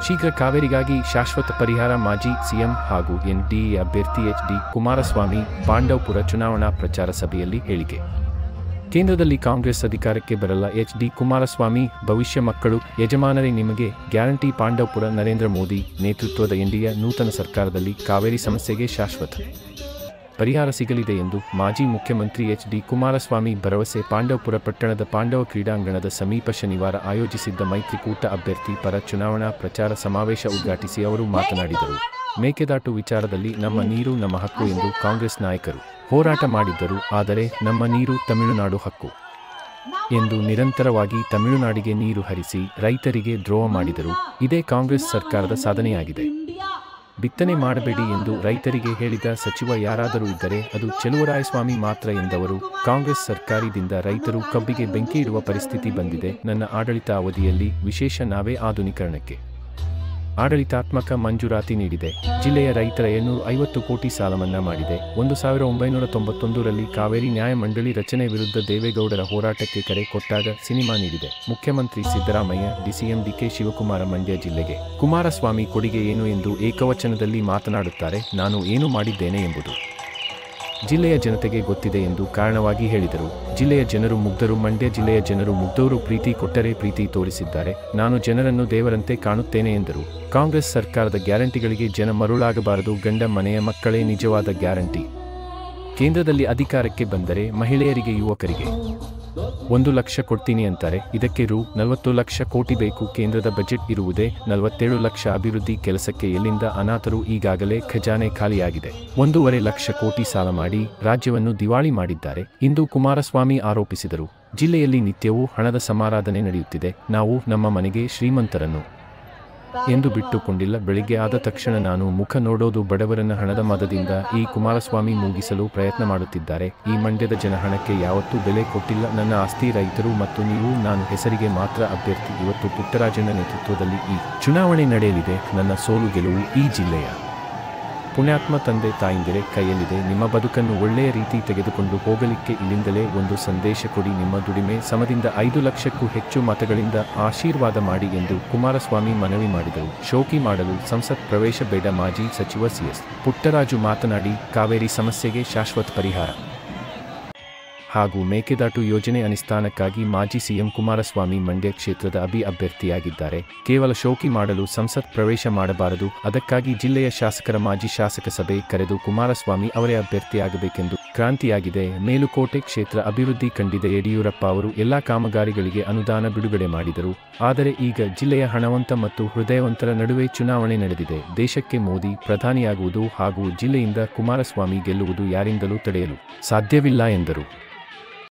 ಶೀಘ್ರ ಕಾವೇರಿಗಾಗಿ ಶಾಶ್ವತ ಪರಿಹಾರ ಮಾಜಿ ಸಿಎಂ ಹಾಗೂ ಎನ್ಡಿಎ ಅಭ್ಯರ್ಥಿ ಎಚ್.ಡಿ. ಕುಮಾರಸ್ವಾಮಿ ಪಾಂಡವಪುರ ಚುನಾವಣಾ ಪ್ರಚಾರ ಸಭೆಯಲ್ಲಿ ಹೇಳಿಕೆ. ಕೇಂದ್ರದಲ್ಲಿ ಕಾಂಗ್ರೆಸ್ ಅಧಿಕಾರಕ್ಕೆ ಬರಲ್ಲ. ಎಚ್.ಡಿ. ಕುಮಾರಸ್ವಾಮಿ ಭವಿಷ್ಯ ಮಕ್ಕಳು ಯಜಮಾನರೇ ನಿಮಗೆ ಗ್ಯಾರಂಟಿ. ಪಾಂಡವಪುರ ನರೇಂದ್ರ ಮೋದಿ ನೇತೃತ್ವದ ಎನ್ಡಿಎ ನೂತನ ಸರ್ಕಾರದಲ್ಲಿ ಕಾವೇರಿ ಸಮಸ್ಯೆಗೆ ಶಾಶ್ವತ ಪರಿಹಾರ ಸಿಗಲಿದೆ ಎಂದು ಮಾಜಿ ಮುಖ್ಯಮಂತ್ರಿ ಎಚ್.ಡಿ. ಕುಮಾರಸ್ವಾಮಿ ಭರವಸೆ. ಪಾಂಡವಪುರ ಪಟ್ಟಣದ ಪಾಂಡವ ಕ್ರೀಡಾಂಗಣದ ಸಮೀಪ ಶನಿವಾರ ಆಯೋಜಿಸಿದ್ದ ಮೈತ್ರಿಕೂಟ ಅಭ್ಯರ್ಥಿ ಪರ ಚುನಾವಣಾ ಪ್ರಚಾರ ಸಮಾವೇಶ ಉದ್ಘಾಟಿಸಿ ಅವರು ಮಾತನಾಡಿದರು. ಮೇಕೆದಾಟು ವಿಚಾರದಲ್ಲಿ ನಮ್ಮ ನೀರು ನಮ್ಮ ಹಕ್ಕು ಎಂದು ಕಾಂಗ್ರೆಸ್ ನಾಯಕರು ಹೋರಾಟ ಮಾಡಿದ್ದರು. ಆದರೆ ನಮ್ಮ ನೀರು ತಮಿಳುನಾಡು ಹಕ್ಕು ಎಂದು ನಿರಂತರವಾಗಿ ತಮಿಳುನಾಡಿಗೆ ನೀರು ಹರಿಸಿ ರೈತರಿಗೆ ದ್ರೋಹ ಮಾಡಿದರು. ಇದೇ ಕಾಂಗ್ರೆಸ್ ಸರ್ಕಾರದ ಸಾಧನೆಯಾಗಿದೆ. ಬಿತ್ತನೆ ಮಾಡಬೇಡಿ ಎಂದು ರೈತರಿಗೆ ಹೇಳಿದ ಸಚಿವ ಯಾರಾದರೂ ಇದ್ದರೆ ಅದು ಚೆಲುವರಾಯಸ್ವಾಮಿ ಮಾತ್ರ ಎಂದವರು. ಕಾಂಗ್ರೆಸ್ ಸರ್ಕಾರದಿಂದ ರೈತರು ಕಬ್ಬಿಗೆ ಬೆಂಕಿ ಇಡುವ ಪರಿಸ್ಥಿತಿ ಬಂದಿದೆ. ನನ್ನ ಆಡಳಿತ ಅವಧಿಯಲ್ಲಿ ವಿಶೇಷ ನಾವೇ ಆಧುನೀಕರಣಕ್ಕೆ ಆಡಳಿತಾತ್ಮಕ ಮಂಜೂರಾತಿ ನೀಡಿದೆ. ಜಿಲ್ಲೆಯ ರೈತರ 750 ಕೋಟಿ ಸಾಲ ಮನ್ನಾ ಮಾಡಿದೆ. 1991ರಲ್ಲಿ ಕಾವೇರಿ ನ್ಯಾಯ ಮಂಡಳಿ ರಚನೆ ವಿರುದ್ಧ ದೇವೇಗೌಡರ ಹೋರಾಟಕ್ಕೆ ಕರೆ ಕೊಟ್ಟಾಗ ಸಿನಿಮಾ ನೀಡಿದೆ. ಮುಖ್ಯಮಂತ್ರಿ ಸಿದ್ದರಾಮಯ್ಯ, ಡಿಸಿಎಂ ಡಿ.ಕೆ. ಶಿವಕುಮಾರ ಮಂಡ್ಯ ಜಿಲ್ಲೆಗೆ ಕುಮಾರಸ್ವಾಮಿ ಕೊಡುಗೆ ಏನು ಎಂದು ಏಕವಚನದಲ್ಲಿ ಮಾತನಾಡುತ್ತಾರೆ. ನಾನು ಏನು ಮಾಡಿದ್ದೇನೆ ಎಂಬುದು ಜಿಲ್ಲೆಯ ಜನತೆಗೆ ಗೊತ್ತಿದೆ ಎಂದು ಕಾರಣವಾಗಿ ಹೇಳಿದರು. ಜಿಲ್ಲೆಯ ಜನರು ಮುಗ್ಧರು. ಮಂಡ್ಯ ಜಿಲ್ಲೆಯ ಜನರು ಮುಗ್ಧರು. ಪ್ರೀತಿ ಕೊಟ್ಟರೆ ಪ್ರೀತಿ ತೋರಿಸಿದ್ದಾರೆ. ನಾನು ಜನರನ್ನು ದೇವರಂತೆ ಕಾಣುತ್ತೇನೆ ಎಂದರು. ಕಾಂಗ್ರೆಸ್ ಸರ್ಕಾರದ ಗ್ಯಾರಂಟಿಗಳಿಗೆ ಜನ ಮರುಳಾಗಬಾರದು. ಗಂಡ ಮನೆಯ ಮಕ್ಕಳೇ ನಿಜವಾದ ಗ್ಯಾರಂಟಿ. ಕೇಂದ್ರದಲ್ಲಿ ಅಧಿಕಾರಕ್ಕೆ ಬಂದರೆ ಮಹಿಳೆಯರಿಗೆ ಯುವಕರಿಗೆ 1 ಲಕ್ಷ ಕೊಡ್ತೀನಿ ಅಂತಾರೆ. ಇದಕ್ಕೆ ರೂ. 40 ಲಕ್ಷ ಕೋಟಿ ಬೇಕು. ಕೇಂದ್ರದ ಬಜೆಟ್ ಇರುವುದೇ 47 ಲಕ್ಷ ಅಭಿವೃದ್ಧಿ ಕೆಲಸಕ್ಕೆ. ಎಲ್ಲಿಂದ ಅನಾಥರು? ಈಗಾಗಲೇ ಖಜಾನೆ ಖಾಲಿಯಾಗಿದೆ. 1.5 ಲಕ್ಷ ಕೋಟಿ ಸಾಲ ಮಾಡಿ ರಾಜ್ಯವನ್ನು ದಿವಾಳಿ ಮಾಡಿದ್ದಾರೆ ಎಂದು ಕುಮಾರಸ್ವಾಮಿ ಆರೋಪಿಸಿದರು. ಜಿಲ್ಲೆಯಲ್ಲಿ ನಿತ್ಯವೂ ಹಣದ ಸಮಾರಾಧನೆ ನಡೆಯುತ್ತಿದೆ. ನಾವು ನಮ್ಮ ಮನೆಗೆ ಶ್ರೀಮಂತರನ್ನು ಎಂದು ಬಿಟ್ಟುಕೊಂಡಿಲ್ಲ. ಬೆಳಿಗ್ಗೆ ಆದ ತಕ್ಷಣ ನಾನು ಮುಖ ನೋಡೋದು ಬಡವರನ್ನ. ಹಣದ ಮದದಿಂದ ಈ ಕುಮಾರಸ್ವಾಮಿ ಮುಗಿಸಲು ಪ್ರಯತ್ನ ಮಾಡುತ್ತಿದ್ದಾರೆ. ಈ ಮಂಡ್ಯದ ಜನ ಹಣಕ್ಕೆ ಯಾವತ್ತೂ ಬೆಲೆ ಕೊಟ್ಟಿಲ್ಲ. ನನ್ನ ಆಸ್ತಿ ರೈತರು ಮತ್ತು ನೀವು. ನಾನು ಹೆಸರಿಗೆ ಮಾತ್ರ ಅಭ್ಯರ್ಥಿ. ಇವತ್ತು ಪುಟ್ಟರಾಜಣ್ಣ ನೇತೃತ್ವದಲ್ಲಿ ಈ ಚುನಾವಣೆ ನಡೆಯಲಿದೆ. ನನ್ನ ಸೋಲು ಗೆಲುವು ಈ ಜಿಲ್ಲೆಯ ಪುಣ್ಯಾತ್ಮ ತಂದೆ ತಾಯಿಂದಿರೆ ಕೈಯಲ್ಲಿದೆ. ನಿಮ್ಮ ಬದುಕನ್ನು ಒಳ್ಳೆಯ ರೀತಿ ತೆಗೆದುಕೊಂಡು ಹೋಗಲಿಕ್ಕೆ ಇಲ್ಲಿಂದಲೇ ಒಂದು ಸಂದೇಶ ಕೊಡಿ. ನಿಮ್ಮ ದುಡಿಮೆ ಸಮದಿಂದ 5 ಲಕ್ಷಕ್ಕೂ ಹೆಚ್ಚು ಮತಗಳಿಂದ ಆಶೀರ್ವಾದ ಮಾಡಿ ಎಂದು ಕುಮಾರಸ್ವಾಮಿ ಮನವಿ ಮಾಡಿದರು. ಶೋಕಿ ಮಾಡಲು ಸಂಸತ್ ಪ್ರವೇಶ ಬೇಡ. ಮಾಜಿ ಸಚಿವ ಸಿ.ಎಸ್. ಪುಟ್ಟರಾಜು ಮಾತನಾಡಿ, ಕಾವೇರಿ ಸಮಸ್ಯೆಗೆ ಶಾಶ್ವತ ಪರಿಹಾರ ಹಾಗೂ ಮೇಕೆದಾಟು ಯೋಜನೆ ಅನುಷ್ಠಾನಕ್ಕಾಗಿ ಮಾಜಿ ಸಿಎಂ ಕುಮಾರಸ್ವಾಮಿ ಮಂಡ್ಯ ಕ್ಷೇತ್ರದ ಅಭ್ಯರ್ಥಿಯಾಗಿದ್ದಾರೆ. ಕೇವಲ ಶೋಕಿ ಮಾಡಲು ಸಂಸತ್ ಪ್ರವೇಶ ಮಾಡಬಾರದು. ಅದಕ್ಕಾಗಿ ಜಿಲ್ಲೆಯ ಶಾಸಕರ ಮಾಜಿ ಶಾಸಕ ಸಭೆ ಕರೆದು ಕುಮಾರಸ್ವಾಮಿ ಅವರೇ ಅಭ್ಯರ್ಥಿಯಾಗಬೇಕೆಂದು ಕ್ರಾಂತಿಯಾಗಿದೆ. ಮೇಲುಕೋಟೆ ಕ್ಷೇತ್ರ ಅಭಿವೃದ್ಧಿ ಕಂಡಿದೆ. ಯಡಿಯೂರಪ್ಪ ಅವರು ಎಲ್ಲಾ ಕಾಮಗಾರಿಗಳಿಗೆ ಅನುದಾನ ಬಿಡುಗಡೆ ಮಾಡಿದರು. ಆದರೆ ಈಗ ಜಿಲ್ಲೆಯ ಹಣವಂತ ಮತ್ತು ಹೃದಯವಂತರ ನಡುವೆ ಚುನಾವಣೆ ನಡೆದಿದೆ. ದೇಶಕ್ಕೆ ಮೋದಿ ಪ್ರಧಾನಿಯಾಗುವುದು ಹಾಗೂ ಜಿಲ್ಲೆಯಿಂದ ಕುಮಾರಸ್ವಾಮಿ ಗೆಲ್ಲುವುದು ಯಾರಿಂದಲೂ ತಡೆಯಲು ಸಾಧ್ಯವಿಲ್ಲ ಎಂದರು.